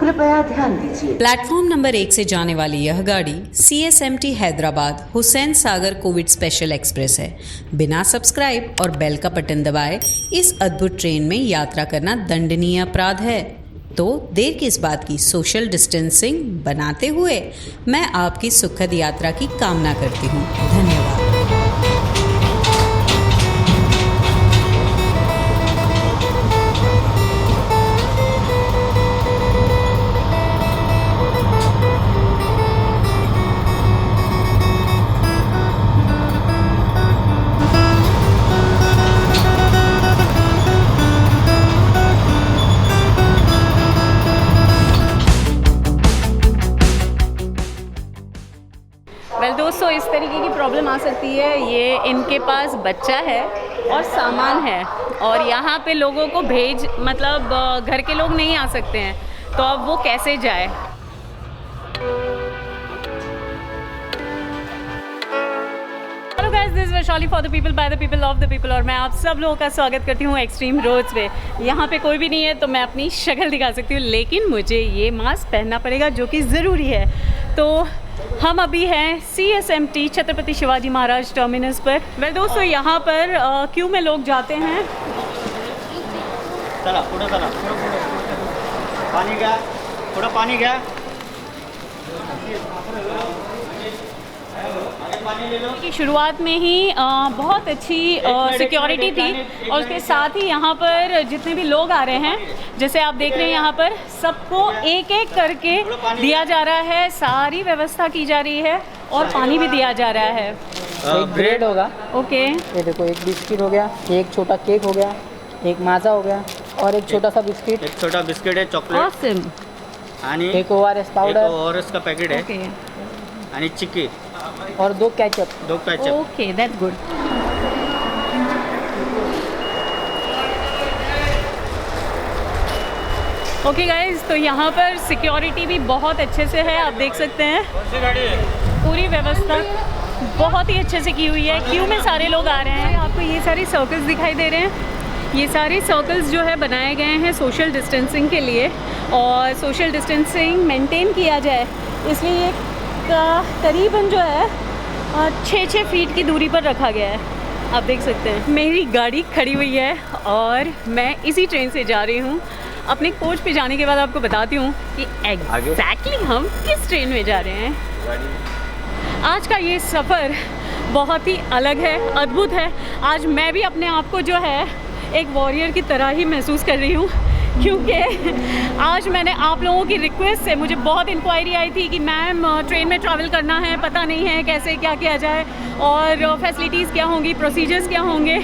कृपया ध्यान दीजिए। प्लेटफॉर्म नंबर 1 से जाने वाली यह गाड़ी CSMT Hyderabad Hussain Sagar Covid special express है। बिना सब्सक्राइब और बेल का बटन दबाए इस अद्भुत ट्रेन में यात्रा करना दंडनीय अपराध है। तो देर किस बात की, सोशल डिस्टेंसिंग बनाते हुए मैं आपकी सुखद यात्रा की कामना करती हूँ। धन्यवाद। दोस्तों, इस तरीके की प्रॉब्लम आ सकती है। ये इनके पास बच्चा है और सामान है और यहाँ पे लोगों को घर के लोग नहीं आ सकते हैं, तो अब वो कैसे जाए। Hello guys, this is Vaishali for the people by the people of the people और मैं आप सब लोगों का स्वागत करती हूँ एक्सट्रीम रोड्स पे। यहाँ पे कोई भी नहीं है तो मैं अपनी शक्ल दिखा सकती हूँ, लेकिन मुझे ये मास्क पहनना पड़ेगा जो कि ज़रूरी है। तो हम अभी हैं CSMT छत्रपति शिवाजी महाराज टर्मिनस पर। दोस्तों, यहाँ पर क्यों में लोग जाते हैं। चला पानी गया की शुरुआत में ही बहुत अच्छी सिक्योरिटी थी और उसके साथ ही यहाँ पर जितने भी लोग आ रहे हैं, जैसे आप देख रहे हैं, यहाँ पर सबको एक एक करके दिया जा रहा है, सारी व्यवस्था की जा रही है और पानी भी दिया जा रहा है। एक ब्रेड होगा, ओके, ये देखो, एक बिस्किट हो गया, एक छोटा केक हो गया, एक माजा हो गया और एक छोटा सा बिस्किट, एक छोटा बिस्किट है, चॉकलेट ऑसम, आणि एक ORS पाउडर, ORS का पैकेट है, ओके, आणि चिक्की और दो ketchup. Okay, that's good. Okay guys, तो यहाँ पर सिक्योरिटी भी बहुत अच्छे से है, आप देख सकते हैं। पूरी व्यवस्था बहुत ही अच्छे से की हुई है। क्यों में सारे लोग आ रहे हैं। आपको ये सारे सर्कल्स दिखाई दे रहे हैं। ये सारे सर्कल्स जो है बनाए गए हैं सोशल डिस्टेंसिंग के लिए, और सोशल डिस्टेंसिंग मेंटेन किया जाए इसलिए ये करीबन जो है 6-6 फीट की दूरी पर रखा गया है। आप देख सकते हैं मेरी गाड़ी खड़ी हुई है और मैं इसी ट्रेन से जा रही हूँ। अपने कोच पे जाने के बाद आपको बताती हूँ कि एग्जैक्टली हम किस ट्रेन में जा रहे हैं। आज का ये सफ़र बहुत ही अलग है, अद्भुत है। आज मैं भी अपने आप को जो है एक वॉरियर की तरह ही महसूस कर रही हूँ, क्योंकि आज मैंने आप लोगों की रिक्वेस्ट से, मुझे बहुत इंक्वायरी आई थी कि मैम ट्रेन में ट्रैवल करना है, पता नहीं है कैसे क्या किया जाए और फैसिलिटीज़ क्या होंगी, प्रोसीजर्स क्या होंगे।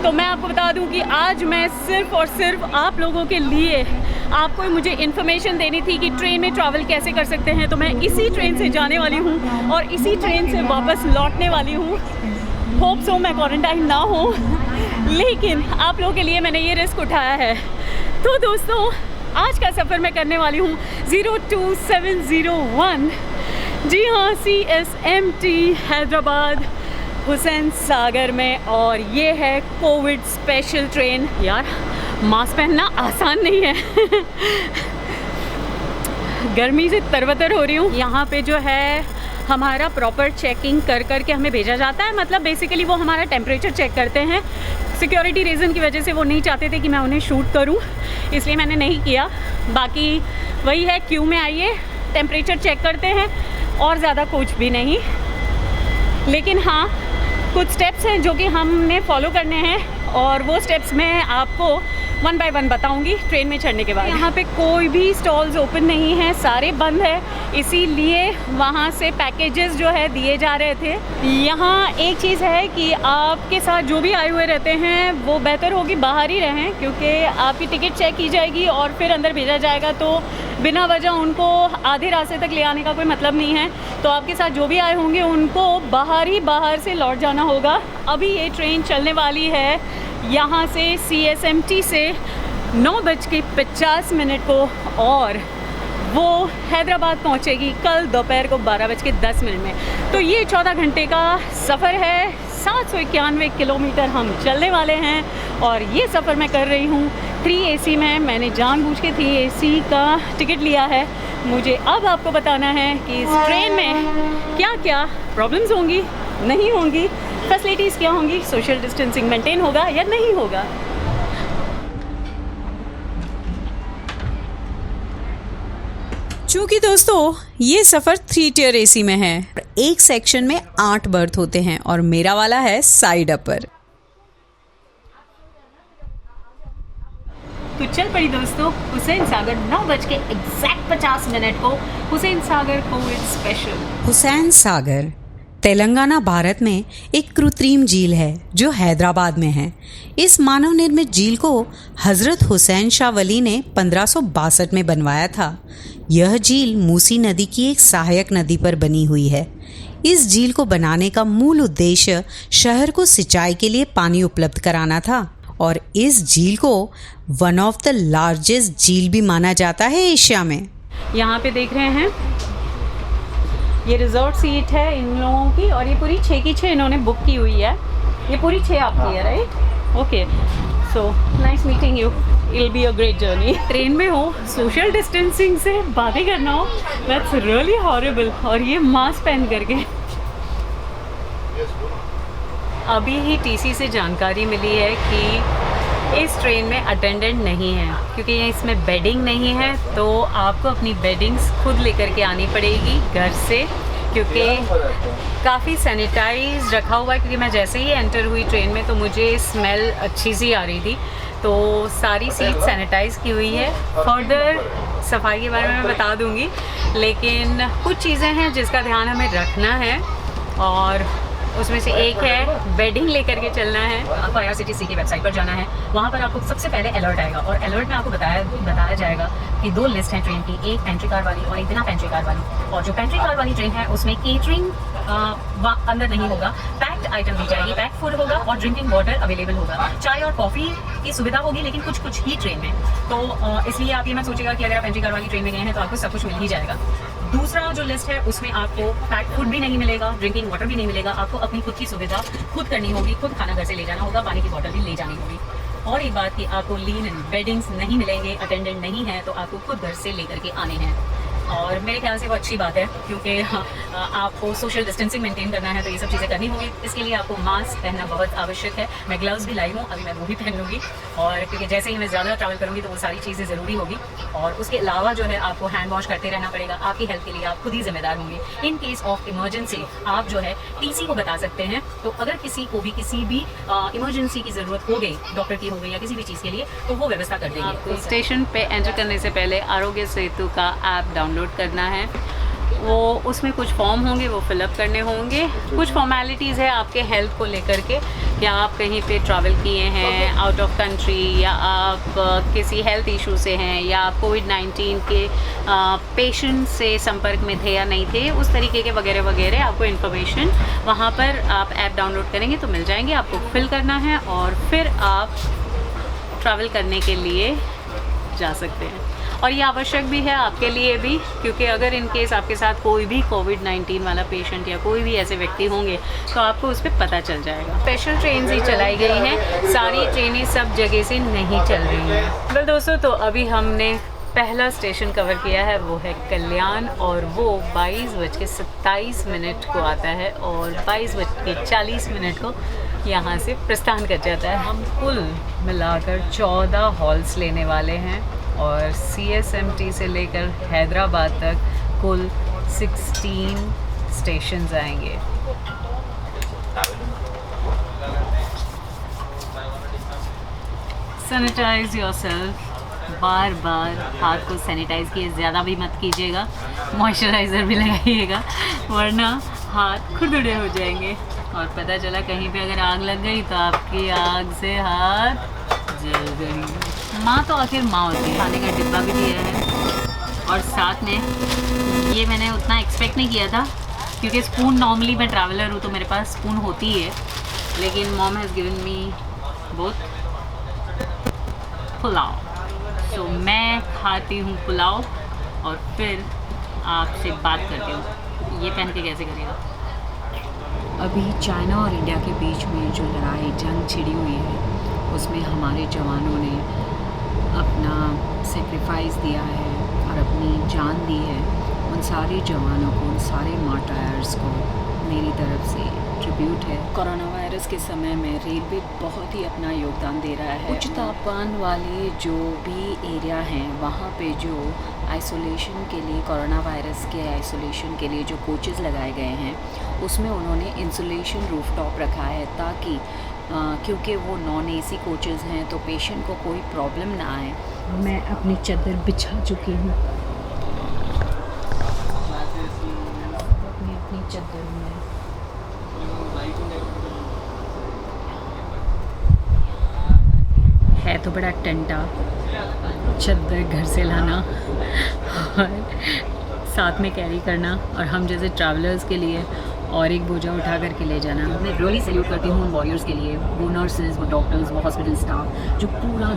तो मैं आपको बता दूं कि आज मैं सिर्फ़ और सिर्फ आप लोगों के लिए, आपको मुझे इन्फॉर्मेशन देनी थी कि ट्रेन में ट्रैवल कैसे कर सकते हैं। तो मैं इसी ट्रेन से जाने वाली हूँ और इसी ट्रेन से वापस लौटने वाली हूँ। होप सो मैं क्वारंटाइन ना हो, लेकिन आप लोगों के लिए मैंने ये रिस्क उठाया है। तो दोस्तों, आज का सफ़र मैं करने वाली हूँ 02701, जी हाँ, CSMT हैदराबाद हुसैन सागर में, और ये है कोविड स्पेशल ट्रेन। यार, मास्क पहनना आसान नहीं है गर्मी से तरबतर हो रही हूँ। यहाँ पे जो है हमारा प्रॉपर चेकिंग कर के हमें भेजा जाता है। मतलब बेसिकली वो हमारा टेम्परेचर चेक करते हैं। सिक्योरिटी रीज़न की वजह से वो नहीं चाहते थे कि मैं उन्हें शूट करूं, इसलिए मैंने नहीं किया। बाकी वही है, क्यू में आइए, टेम्परेचर चेक करते हैं और ज़्यादा कुछ भी नहीं। लेकिन हाँ, कुछ स्टेप्स हैं जो कि हमने फॉलो करने हैं और वो स्टेप्स मैं आपको 1 बाय 1 बताऊंगी ट्रेन में चढ़ने के बाद। यहाँ पे कोई भी स्टॉल्स ओपन नहीं है, सारे बंद है, इसीलिए वहाँ से पैकेजेस जो है दिए जा रहे थे। यहाँ एक चीज़ है कि आपके साथ जो भी आए हुए रहते हैं वो बेहतर होगी बाहर ही रहें, क्योंकि आपकी टिकट चेक की जाएगी और फिर अंदर भेजा जाएगा, तो बिना वजह उनको आधे रास्ते तक ले आने का कोई मतलब नहीं है। तो आपके साथ जो भी आए होंगे उनको बाहर से लौट जाना होगा। अभी ये ट्रेन चलने वाली है यहाँ से CSMT से 9:50 को और वो हैदराबाद पहुँचेगी कल दोपहर को 12:10 में। तो ये 14 घंटे का सफ़र है, 791 किलोमीटर हम चलने वाले हैं और ये सफ़र मैं कर रही हूँ 3 AC में मैंने जानबूझ के 3 AC का टिकट लिया है। मुझे अब आपको बताना है कि इस ट्रेन में क्या क्या प्रॉब्लम्स होंगी, नहीं होंगी, फैसिलिटीज़ क्या होंगी, सोशल डिस्टेंसिंग मेंटेन होगा या नहीं होगा। चूँकि दोस्तों ये सफ़र 3 टियर AC में है। एक सेक्शन में 8 बर्थ होते हैं और मेरा वाला है साइड अपर। तो चल पड़ी दोस्तों हुसैन सागर 9:50 को हुसैन सागर कोविड स्पेशल। हुसैन सागर तेलंगाना भारत में एक कृत्रिम झील है जो हैदराबाद में है। इस मानव निर्मित झील को हज़रत हुसैन शाह वली ने 1562 में बनवाया था। यह झील मूसी नदी की एक सहायक नदी पर बनी हुई है। इस झील को बनाने का मूल उद्देश्य शहर को सिंचाई के लिए पानी उपलब्ध कराना था और इस झील को वन ऑफ द लार्जेस्ट झील भी माना जाता है एशिया में। यहाँ पे देख रहे हैं ये रिजॉर्ट सीट है इन लोगों की और ये पूरी 6 की 6 इन्होंने बुक की हुई है। ये पूरी 6 आपकी है, right? Okay, so nice meeting you, it will be a great journey. Train में हो, सोशल डिस्टेंसिंग से बातें करना हो, दैट्स रियली हॉरिबल। और ये मास्क पहन करके अभी ही टीसी से जानकारी मिली है कि इस ट्रेन में अटेंडेंट नहीं है क्योंकि इसमें बेडिंग नहीं है, तो आपको अपनी बेडिंग्स खुद लेकर के आनी पड़ेगी घर से, क्योंकि काफ़ी सैनिटाइज रखा हुआ है। क्योंकि मैं जैसे ही एंटर हुई ट्रेन में तो मुझे स्मेल अच्छी सी आ रही थी, तो सारी सीट सैनिटाइज की हुई है। फर्दर सफाई के बारे में मैं बता दूंगी, लेकिन कुछ चीज़ें हैं जिसका ध्यान हमें रखना है और उसमें से एक है बेडिंग लेकर के चलना है। आपको IRCTC की वेबसाइट पर जाना है, वहाँ पर आपको सबसे पहले अलर्ट आएगा और अलर्ट में आपको बताया जाएगा कि 2 लिस्ट है ट्रेन की, एक पेंट्री कार वाली और एक बिना पेंट्री कार वाली। और जो पेंट्री कार वाली ट्रेन है उसमें केटरिंग अंदर नहीं होगा, पैक्ड आइटम दी जाएगी, पैक्ड फूड होगा और ड्रिंकिंग वाटर अवेलेबल होगा। चाय और कॉफ़ी की सुविधा होगी लेकिन कुछ ही ट्रेन में, तो इसलिए आप ये मत सोचिएगा कि अगर आप पेंट्री कार वाली ट्रेन में गए हैं तो आपको सब कुछ मिल ही जाएगा। दूसरा जो लिस्ट है उसमें आपको पैक्ड फूड भी नहीं मिलेगा, ड्रिंकिंग वाटर भी नहीं मिलेगा। आपको अपनी खुद की सुविधा खुद करनी होगी, खुद खाना घर से ले जाना होगा, पानी की बोतल भी ले जानी होगी। और एक बात कि आपको लीन बेडिंग्स नहीं मिलेंगे, अटेंडेंट नहीं है, तो आपको खुद घर से लेकर के आने हैं। और मेरे ख्याल से वो अच्छी बात है क्योंकि आपको सोशल डिस्टेंसिंग मेंटेन करना है तो ये सब चीज़ें करनी होगी। इसके लिए आपको मास्क पहनना बहुत आवश्यक है। मैं ग्लव्स भी लाई हूँ, अभी मैं वो भी पहन लूँगी, और क्योंकि जैसे ही मैं ज़्यादा ट्रैवल करूँगी तो वो सारी चीज़ें ज़रूरी होगी। और उसके अलावा जो है आपको हैंड वॉश करते रहना पड़ेगा। आपकी हेल्थ के लिए आप खुद ही जिम्मेदार होंगे। इन केस ऑफ इमरजेंसी आप जो है TC को बता सकते हैं, तो अगर किसी को भी किसी भी इमरजेंसी की ज़रूरत हो गई, डॉक्टर की हो गई या किसी भी चीज़ के लिए, तो वो व्यवस्था कर देंगे। तो स्टेशन पे एंटर करने से पहले आरोग्य सेतु का ऐप डाउनलोड करना है। वो उसमें कुछ फॉर्म होंगे, वो फिलअप करने होंगे। कुछ फॉर्मेलिटीज़ है आपके हेल्थ को लेकर के, या आप कहीं पे ट्रैवल किए हैं आउट ऑफ कंट्री, या आप किसी हेल्थ इशू से हैं, या आप कोविड-19 के पेशेंट से संपर्क में थे या नहीं थे, उस तरीके के वगैरह वगैरह आपको इन्फॉर्मेशन वहाँ पर आप ऐप डाउनलोड करेंगे तो मिल जाएंगे। आपको फिल करना है और फिर आप ट्रैवल करने के लिए जा सकते हैं। और ये आवश्यक भी है आपके लिए भी, क्योंकि अगर इन केस आपके साथ कोई भी कोविड-19 वाला पेशेंट या कोई भी ऐसे व्यक्ति होंगे तो आपको उस पर पता चल जाएगा। स्पेशल ट्रेन ही चलाई गई हैं, सारी ट्रेनें सब जगह से नहीं चल रही हैं। वेल दोस्तों, तो अभी हमने पहला स्टेशन कवर किया है, वो है कल्याण, और वो 22:27 को आता है और 22:40 को यहाँ से प्रस्थान कर जाता है। हम कुल मिलाकर 14 हॉल्स लेने वाले हैं और CSMT से लेकर हैदराबाद तक कुल 16 स्टेशंस आएंगे। सैनिटाइज योरसेल्फ, बार बार हाथ को सैनिटाइज किए, ज़्यादा भी मत कीजिएगा, मॉइस्चराइज़र भी लगाइएगा वरना हाथ खुरदुरे हो जाएंगे। और पता चला कहीं पे अगर आग लग गई तो आपकी आग से हाथ जल गई। माँ तो आखिर माँ होती है। खाने का डिब्बा भी दिया है और साथ में ये मैंने उतना एक्सपेक्ट नहीं किया था क्योंकि स्पून, नॉर्मली मैं ट्रैवलर हूँ तो मेरे पास स्पून होती है, लेकिन mom has given me both pulao. तो मैं खाती हूँ पुलाव और फिर आपसे बात करती हूँ। ये पहन के कैसे करेगा। अभी चाइना और इंडिया के बीच में जो लड़ाई जंग छिड़ी हुई है उसमें हमारे जवानों ने अपना सेक्रीफाइस दिया है और अपनी जान दी है, उन सारे जवानों को, उन सारे मार्टायर्स को मेरी तरफ से ट्रिब्यूट है। कोरोना वायरस के समय में रेलवे बहुत ही अपना योगदान दे रहा है। उच्च तापमान वाले जो भी एरिया हैं वहाँ पे जो आइसोलेशन के लिए, कोरोना वायरस के आइसोलेशन के लिए जो कोचेज़ लगाए गए हैं उसमें उन्होंने इंसुलेशन रूफटॉप रखा है ताकि क्योंकि वो नॉन एसी कोचेज़ हैं तो पेशेंट को कोई प्रॉब्लम ना आए। मैं अपनी चादर बिछा चुकी हूँ अपनी चादर में। है तो बड़ा टंटा चादर घर से लाना और साथ में कैरी करना, और हम जैसे ट्रैवलर्स के लिए और एक बोझा उठा करके ले जाना। मैं रियली सैल्यूट करती हूँ उन वॉरियर्स के लिए, वो नर्सेज, वो डॉक्टर्स, वो हॉस्पिटल स्टाफ जो पूरा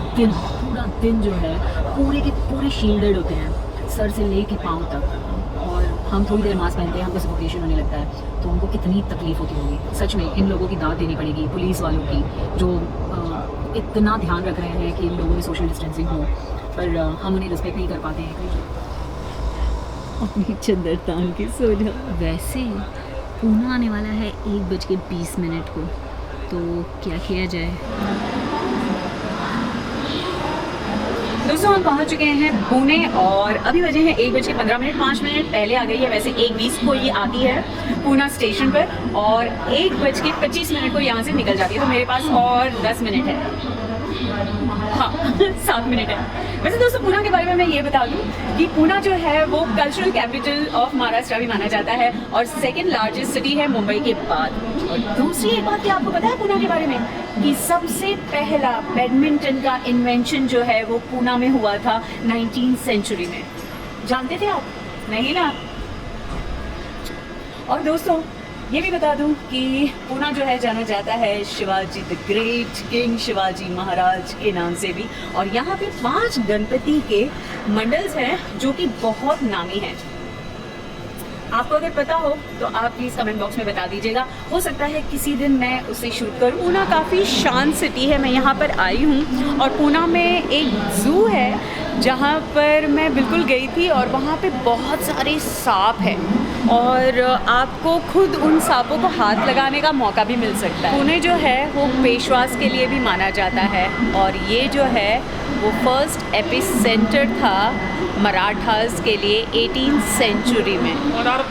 दिन जो है पूरे के पूरे शील्डेड होते हैं सर से ले के पाँव तक। और हम थोड़ी देर मास्क पहनते हैं, हमको सफोकेशन होने लगता है, तो उनको कितनी तकलीफ़ होती होगी। सच में इन लोगों की दाद देनी पड़ेगी, पुलिस वालों की जो इतना ध्यान रख रहे हैं कि इन लोगों में सोशल डिस्टेंसिंग हो, पर हम उन्हें रिस्पेक्ट नहीं कर पाते हैं। अपनी चादर तान के सो जाओ। वैसे पूना आने वाला है 1:20 को, तो क्या किया जाए। दोस्तों हम पहुंच चुके हैं पुणे और अभी बजे हैं 1:15, 5 मिनट पहले आ गई है। वैसे 1:20 को ये आती है पूना स्टेशन पर और 1:25 को यहाँ से निकल जाती है, तो मेरे पास और 10 मिनट है। हाँ 7 मिनट है। वैसे दोस्तों पूना के बारे में मैं ये बता दूं कि पूना जो है वो कल्चरल कैपिटल ऑफ महाराष्ट्र भी माना जाता है और सेकंड लार्जेस्ट सिटी है मुंबई के बाद। और दूसरी एक बात क्या आपको पता है पूना के बारे में कि सबसे पहला बैडमिंटन का इन्वेंशन जो है वो पूना में हुआ था 19th सेंचुरी में। जानते थे आप? नहीं ना। और दोस्तों ये भी बता दूं कि पूना जो है जाना जाता है Shivaji the great king Shivaji Maharaj के नाम से भी, और यहाँ पे 5 गणपति के मंडल्स हैं जो कि बहुत नामी हैं। आपको अगर पता हो तो आप प्लीज़ कमेंट बॉक्स में बता दीजिएगा, हो सकता है किसी दिन मैं उसे शूट करूँ। पूना काफ़ी शांत सिटी है, मैं यहाँ पर आई हूँ और पूना में एक ज़ू है जहाँ पर मैं बिल्कुल गई थी और वहाँ पे बहुत सारे सांप हैं और आपको खुद उन सांपों को हाथ लगाने का मौका भी मिल सकता है। पुणे जो है वो पेशवास के लिए भी माना जाता है और ये जो है वो फर्स्ट एपिसेंटर था मराठास के लिए 18th सेंचुरी में।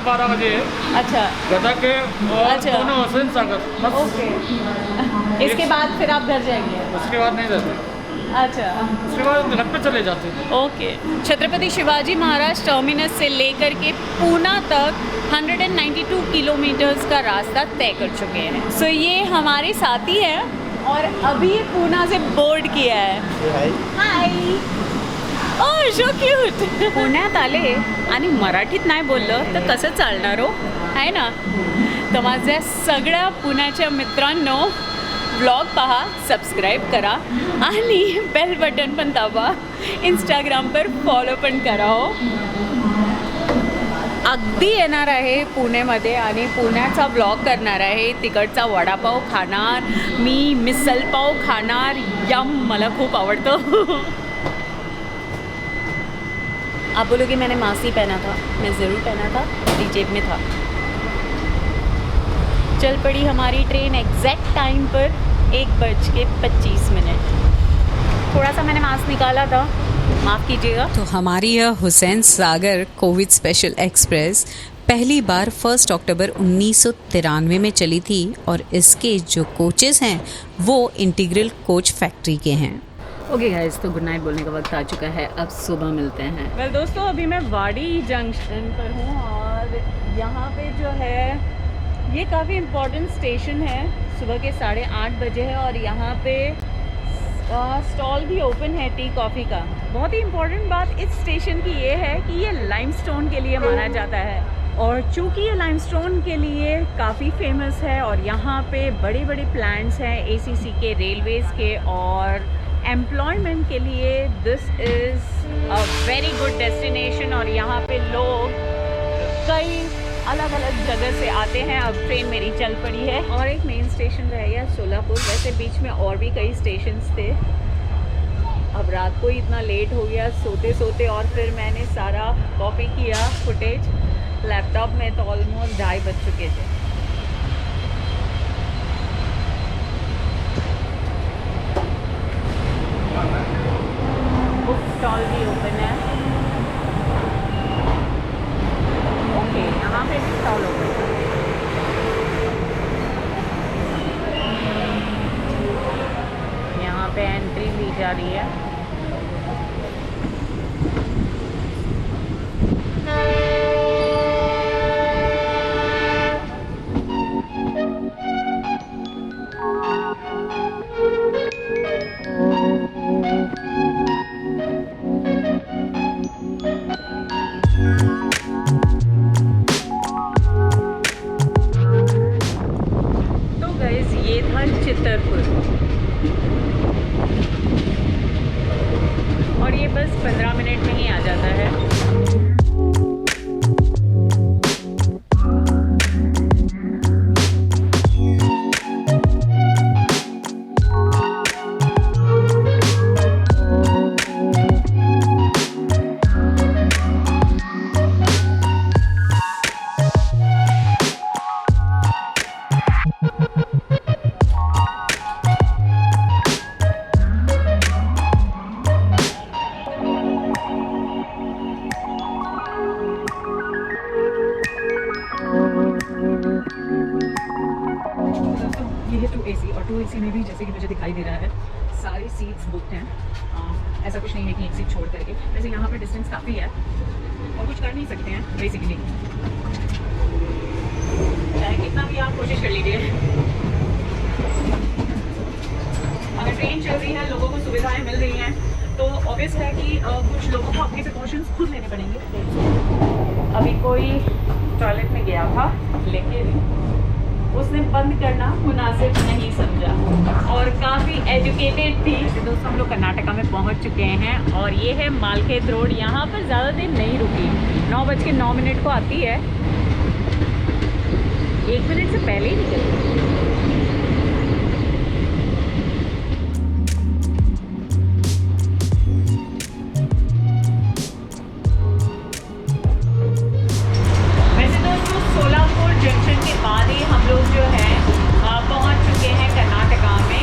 12 बजे अच्छा गदा के और अच्छा। दोनों हुसैन सागर। ओके, इसके बाद फिर आप घर जाएंगे? उसके बाद नहीं जाते, अच्छा उसके बाद घर पे चले जाते हैं। ओके। छत्रपति शिवाजी महाराज टर्मिनस से लेकर के पूना तक 192 किलोमीटर्स का रास्ता तय कर चुके हैं। सो ये हमारे साथी हैं और अभी ये पूना से बोर्ड किया है। हाय ओह सो क्यूट। पुण्यात आले आणि मराठीत नाही बोललं तर कसं चालणार हो, आहे ना? तर माझ्या सगळ्या पुण्याच्या मित्रांनो व्लॉग पहा, सबस्क्राईब करा आणि बेल बटन पण दाबा, इंस्टाग्राम पर फॉलो पण करा हो। अगदी येणार आहे पुणेमध्ये आणि पुण्याचा व्लॉग करणार आहे, तिकडचा वडापाव खाणार, मी मिसळपाव खाणार, यम मला खूप आवडतं। आप बोलोगे मैंने मास्क ही पहना था, मैं ज़रूर पहना था, मेरी जेब में था। चल पड़ी हमारी ट्रेन एग्जैक्ट टाइम पर 1:25। थोड़ा सा मैंने मास्क निकाला था, माफ़ कीजिएगा। तो हमारी यह Hussain Sagar Covid special express पहली बार 1 अक्टूबर 1993 में चली थी और इसके जो कोचेस हैं वो इंटीग्रल कोच फैक्ट्री के हैं। ओके गाइस, तो गुड नाइट बोलने का वक्त आ चुका है, अब सुबह मिलते हैं। वेल दोस्तों अभी मैं वाड़ी जंक्शन पर हूँ और यहाँ पे जो है ये काफ़ी इम्पोर्टेंट स्टेशन है, सुबह के 8:30 बजे है और यहाँ पे स्टॉल भी ओपन है टी कॉफ़ी का। बहुत ही इम्पोर्टेंट बात इस स्टेशन की ये है कि ये लाइमस्टोन के लिए माना जाता है और चूँकि ये लाइमस्टोन के लिए काफ़ी फेमस है और यहाँ पे बड़े बड़े प्लांट्स हैं एसीसी के, रेलवेज़ के और एम्प्लॉयमेंट के लिए this is a very good destination और यहाँ पे लोग कई अलग अलग जगह से आते हैं। अब ट्रेन मेरी चल पड़ी है और एक मेन स्टेशन रह गया सोलापुर, वैसे बीच में और भी कई स्टेशंस थे। अब रात को ही इतना लेट हो गया सोते सोते, और फिर मैंने सारा कॉपी किया फुटेज लैपटॉप में, तो ऑलमोस्ट 2:30 बज चुके थे। बुक स्टॉल भी ओपन है। ओके, यहाँ पे भी स्टॉल ओपन है। यहाँ पे एंट्री ली जा रही है। तो गाइस ये था चित्तरपुर, और ये बस 15 मिनट में ही आ जाता है। ये है 2AC, और 2AC में भी जैसे कि मुझे दिखाई दे रहा है सारी सीट्स बुकड हैं। ऐसा कुछ नहीं है कि एक सीट छोड़ करके। वैसे यहाँ पर डिस्टेंस काफ़ी है और कुछ कर नहीं सकते हैं बेसिकली, चाहे कितना भी आप कोशिश कर लीजिए। अगर ट्रेन चल रही है, लोगों को सुविधाएं मिल रही हैं, तो ऑब्वियस है कि कुछ लोगों को अपने प्रिकॉशंस खुद लेने पड़ेंगे। अभी कोई टॉयलेट में गया था, लेकिन उसने बंद करना मुनासिब नहीं समझा और काफ़ी एजुकेटेड थी। दोस्तों, हम लोग कर्नाटका में पहुंच चुके हैं, और ये है मालखेत रोड। यहाँ पर ज़्यादा देर नहीं रुकी, 9:09 को आती है, 1 मिनट से पहले ही निकली। जंक्शन के बाद ही हम लोग जो है पहुंच चुके हैं कर्नाटका में।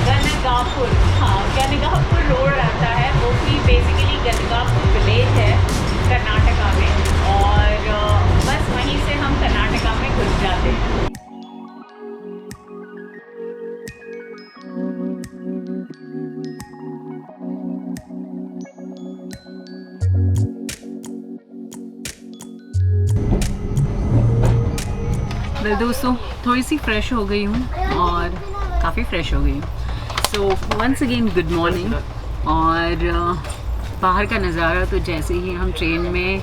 गनगापुर, हाँ गनगापुर रोड आता है, वो भी बेसिकली गनगापुर विलेज है कर्नाटका में, और बस वहीं से हम कर्नाटका में घुस जाते हैं। दोस्तों, थोड़ी सी फ्रेश हो गई हूँ और काफ़ी फ्रेश हो गई हूँ। So once again good morning. और बाहर का नज़ारा तो जैसे ही हम ट्रेन में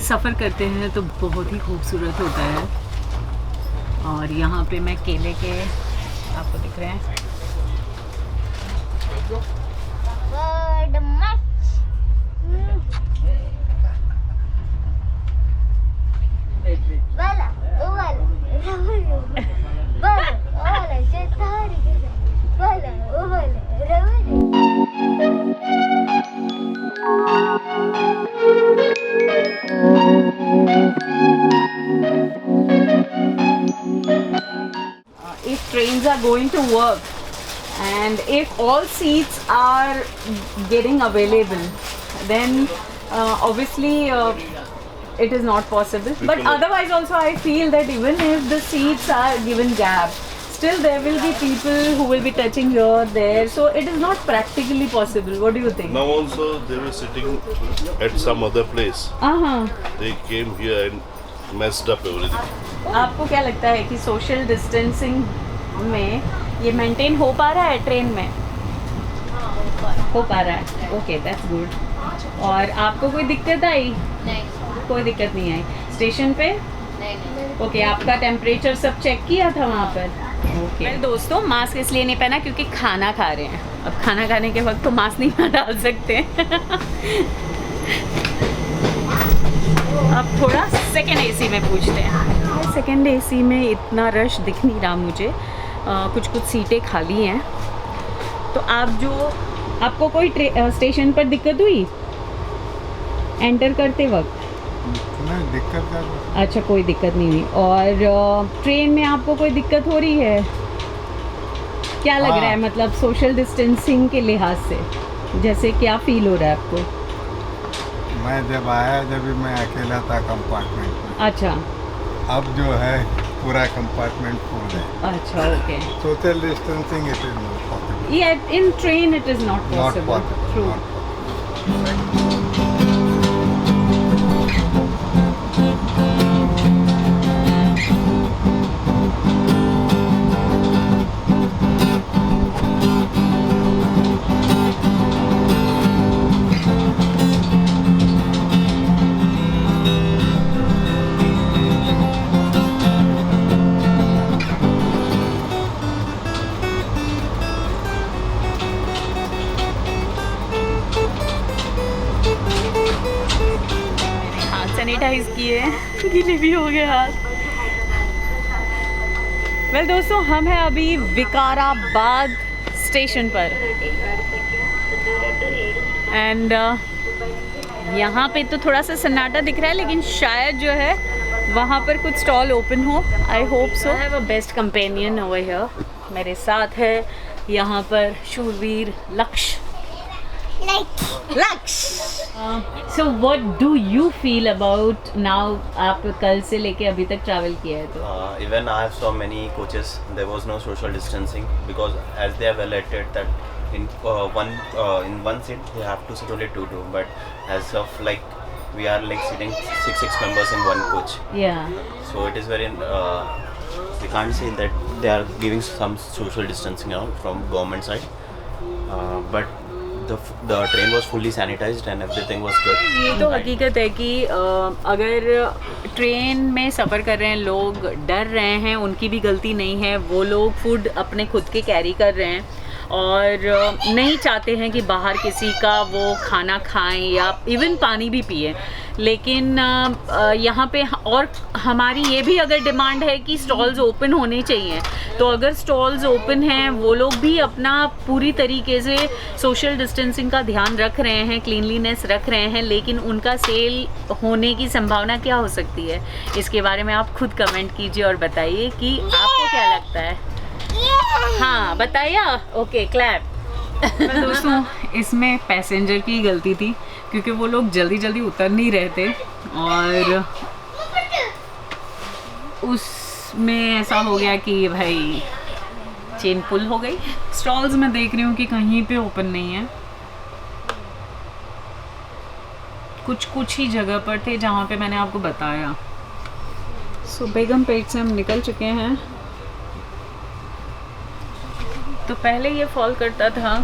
सफ़र करते हैं तो बहुत ही खूबसूरत होता है। और यहाँ पे मैं केले के, आपको दिख रहे हैं, if trains are going to work and if all seats are getting available, then obviously it is not possible. But otherwise also I feel that even if the seats are given gap, still there will be people who will be touching here, there. So it is not practically possible. What do you think? Now also they were sitting at some other place. They came here and messed up everything. आपको क्या लगता है कि social distancing में ये maintain हो पा रहा है ट्रेन में? हो पा रहा है। Okay, that's good. और आपको कोई दिक्कत आई? नहीं, कोई दिक्कत नहीं आई। स्टेशन पे? नहीं। ओके, आपका टेम्परेचर सब चेक किया था वहाँ पर? ओके। मेरे दोस्तों, मास्क इसलिए नहीं पहना क्योंकि खाना खा रहे हैं। अब खाना खाने के वक्त तो मास्क नहीं डाल सकते। अब थोड़ा सेकेंड एसी में पूछते हैं। सेकेंड एसी में इतना रश दिख नहीं रहा मुझे, कुछ सीटें खाली हैं। तो आपको कोई स्टेशन पर दिक्कत हुई एंटर करते वक्त? नहीं, दिक्कत का अच्छा, कोई दिक्कत नहीं हुई। और ट्रेन में आपको कोई दिक्कत हो रही है? क्या लग रहा है, मतलब सोशल डिस्टेंसिंग के लिहाज से जैसे क्या फील हो रहा है आपको? मैं जब आया जब भी मैं अकेला था कंपार्टमेंट में। अच्छा, अब जो है पूरा कंपार्टमेंट फुल है। अच्छा, okay. Social distancing it is not possible. Yeah, in train it is not possible. True. Sanitise किए, गीले भी हो गए हाथ। वेल दोस्तों, हम हैं अभी विकाराबाद स्टेशन पर एंड यहाँ पे तो थोड़ा सा सन्नाटा दिख रहा है, लेकिन शायद जो है वहाँ पर कुछ स्टॉल ओपन हो। I hope so. I have a best companion over here. मेरे साथ है यहाँ पर शूरवीर लक्ष्य। So what do you feel about now? आप कल से लेके अभी तक ट्रैवल किया है तो? Even I saw many coaches. There was no social distancing because as they have alerted that in one seat they have to sit only two. But as of like we are like sitting six members in one coach. Yeah. So it is very we can't say that they are giving some social distancing out from government side. But the train was fully sanitized and everything was good. ये तो हकीकत है कि अगर train में सफ़र कर रहे हैं लोग, डर रहे हैं, उनकी भी गलती नहीं है। वो लोग फूड अपने खुद के कैरी कर रहे हैं और नहीं चाहते हैं कि बाहर किसी का वो खाना खाएं या इवन पानी भी पिए। लेकिन यहाँ पे और हमारी ये भी अगर डिमांड है कि स्टॉल्स ओपन होने चाहिए, तो अगर स्टॉल्स ओपन हैं वो लोग भी अपना पूरी तरीके से सोशल डिस्टेंसिंग का ध्यान रख रहे हैं, क्लीनलीनेस रख रहे हैं, लेकिन उनका सेल होने की संभावना क्या हो सकती है, इसके बारे में आप खुद कमेंट कीजिए और बताइए कि आपको क्या लगता है। हाँ बताइए। Okay, clap. दोस्तों, इसमें पैसेंजर की गलती थी क्योंकि वो लोग जल्दी जल्दी उतर नहीं रहे थे और उसमें ऐसा हो गया कि भाई चेन पुल हो गई। स्टॉल्स में देख रही हूँ कि कहीं पे ओपन नहीं है, कुछ ही जगह पर थे जहाँ पे मैंने आपको बताया। सो बेगमपेट से हम निकल चुके हैं। तो पहले ये फॉल करता था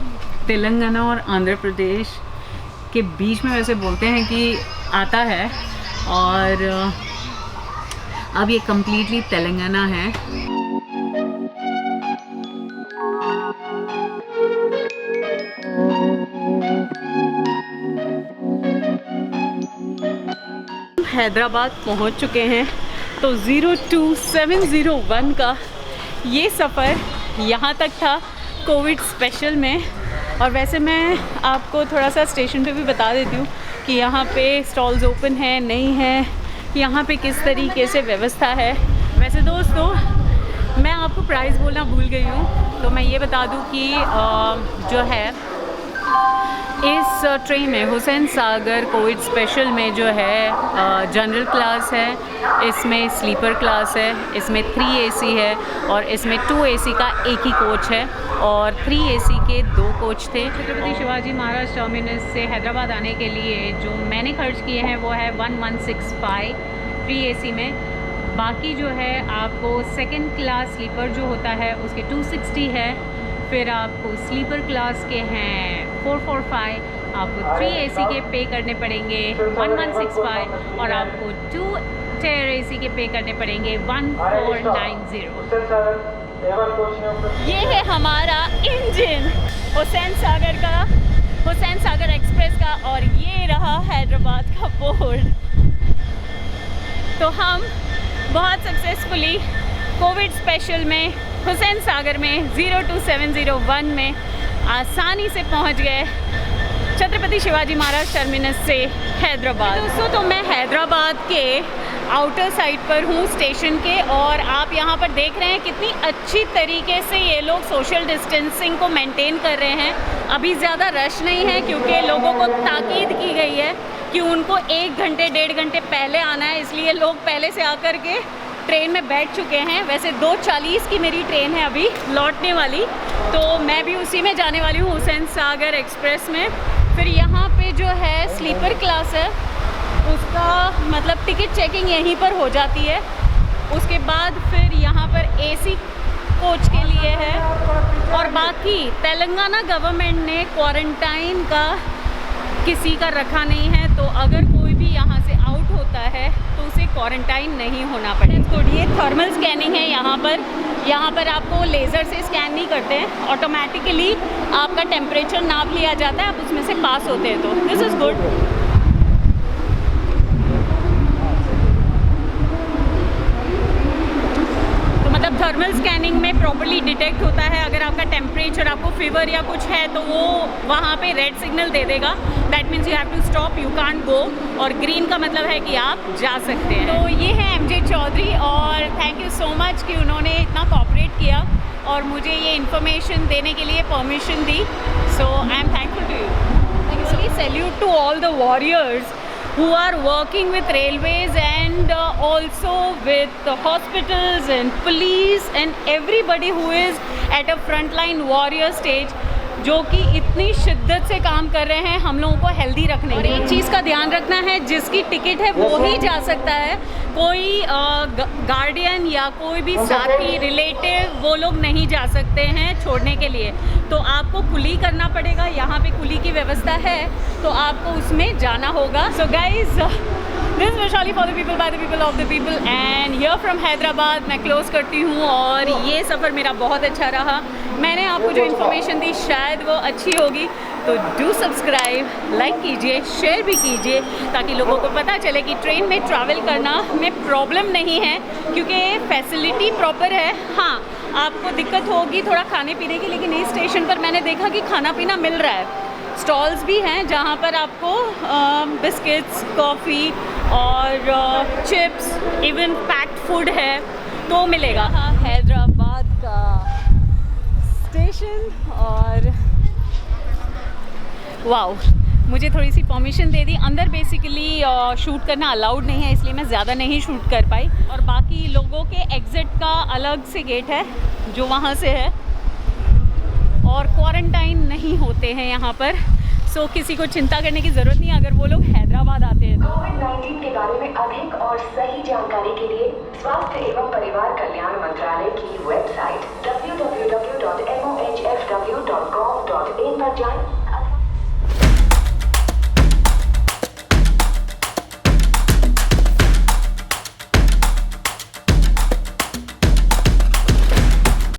तेलंगाना और आंध्र प्रदेश के बीच में, वैसे बोलते हैं कि आता है, और अब ये कम्प्लीटली तेलंगाना है। हैदराबाद पहुंच चुके हैं। तो 02701 का ये सफ़र यहाँ तक था कोविड स्पेशल में। और वैसे मैं आपको थोड़ा सा स्टेशन पे भी बता देती हूँ कि यहाँ पे स्टॉल्स ओपन है नहीं है, यहाँ पे किस तरीके से व्यवस्था है। वैसे दोस्तों, मैं आपको प्राइस बोलना भूल गई हूँ, तो मैं ये बता दूँ कि जो है इस ट्रेन में हुसैन सागर कोविड स्पेशल में जो है जनरल क्लास है, इसमें स्लीपर क्लास है, इसमें 3 AC है और इसमें 2 AC का एक ही कोच है और 3 AC के 2 कोच थे। छत्रपति शिवाजी महाराज टर्मिनस से हैदराबाद आने के लिए जो मैंने खर्च किए हैं वो है 1165 3 AC में। बाकी जो है आपको सेकंड क्लास स्लीपर जो होता है उसके 260 है, फिर आपको स्लीपर क्लास के हैं 445, आपको 3 AC के पे करने पड़ेंगे 1165 और आपको 2 tier AC के पे करने पड़ेंगे 1490। ये है हमारा इंजन हुसैन सागर का, हुसैन सागर एक्सप्रेस का, और ये रहा हैदराबाद का बोर्ड। तो हम बहुत सक्सेसफुली कोविड स्पेशल में हुसैन सागर में 02701 में आसानी से पहुंच गए छत्रपति शिवाजी महाराज टर्मिनस से हैदराबाद। दोस्तों तो मैं हैदराबाद के आउटर साइड पर हूँ स्टेशन के, और आप यहाँ पर देख रहे हैं कितनी अच्छी तरीके से ये लोग सोशल डिस्टेंसिंग को मेंटेन कर रहे हैं। अभी ज़्यादा रश नहीं है क्योंकि लोगों को ताकीद की गई है कि उनको 1 घंटे 1.5 घंटे पहले आना है, इसलिए लोग पहले से आकर के ट्रेन में बैठ चुके हैं। वैसे 2:40 की मेरी ट्रेन है अभी लौटने वाली, तो मैं भी उसी में जाने वाली हूँ, हुसैन सागर एक्सप्रेस में। फिर यहाँ पे जो है स्लीपर क्लास है, उसका मतलब टिकट चेकिंग यहीं पर हो जाती है। उसके बाद फिर यहाँ पर एसी कोच के लिए है, और बाकी तेलंगाना गवर्नमेंट ने क्वारंटाइन का किसी का रखा नहीं है, तो अगर कोई भी यहाँ से आउट होता है तो उसे क्वारंटाइन नहीं होना पड़ेगा। ये थर्मल स्कैनिंग है यहाँ पर आपको लेज़र से स्कैन नहीं करते हैं, ऑटोमेटिकली आपका टेम्परेचर नाप लिया जाता है, आप उसमें से पास होते हैं, तो दिस इज़ गुड। मतलब थर्मल स्कैनिंग में प्रॉपर्ली डिटेक्ट होता है, अगर आपका टेम्परेचर, आपको फीवर या कुछ है तो वो वहाँ पे रेड सिग्नल दे देगा, that means you have to stop, you can't go, और ग्रीन का मतलब है कि आप जा सकते हैं। तो ये है एमजे चौधरी, और थैंक यू सो मच कि उन्होंने इतना कोऑपरेट किया और मुझे ये इन्फॉर्मेशन देने के लिए परमिशन दी, so I am thankful to you. Actually salute to all the warriors who are working with railways and also with the hospitals and police and everybody who is at a frontline warrior stage, जो कि इतनी शिद्दत से काम कर रहे हैं हम लोगों को हेल्दी रखने। और एक चीज़ का ध्यान रखना है, जिसकी टिकट है वो ही जा सकता है, कोई गार्डियन या कोई भी साथी रिलेटिव वो लोग नहीं जा सकते हैं छोड़ने के लिए, तो आपको कुली करना पड़ेगा। यहाँ पे कुली की व्यवस्था है, तो आपको उसमें जाना होगा। So guys, this Vaishali for the people by the people of the people, and here from Hyderabad मैं क्लोज करती हूँ। और ये सफ़र मेरा बहुत अच्छा रहा, मैंने आपको जो इन्फॉर्मेशन दी शायद वो अच्छी होगी, तो डू सब्सक्राइब, लाइक कीजिए, शेयर भी कीजिए, ताकि लोगों को पता चले कि ट्रेन में ट्रैवल करना में प्रॉब्लम नहीं है, क्योंकि फैसिलिटी प्रॉपर है। हाँ, आपको दिक्कत होगी थोड़ा खाने पीने की, लेकिन इस स्टेशन पर मैंने देखा कि खाना पीना मिल रहा है, स्टॉल्स भी हैं जहाँ पर आपको बिस्किट्स, कॉफ़ी और चिप्स, इवन पैक्ड फूड है तो मिलेगा। हाँ, हैदराबाद का स्टेशन, और वाओ, मुझे थोड़ी सी परमिशन दे दी। अंदर बेसिकली शूट करना अलाउड नहीं है, इसलिए मैं ज़्यादा नहीं शूट कर पाई। और बाकी लोगों के एग्ज़िट का अलग से गेट है जो वहाँ से है, और क्वारंटाइन नहीं होते हैं यहाँ पर, सो किसी को चिंता करने की ज़रूरत नहीं अगर वो लोग हैदराबाद आते हैं। कोविड-19 के बारे में अधिक और सही जानकारी के लिए स्वास्थ्य एवं परिवार कल्याण मंत्रालय की वेबसाइट www.mohfw.gov.in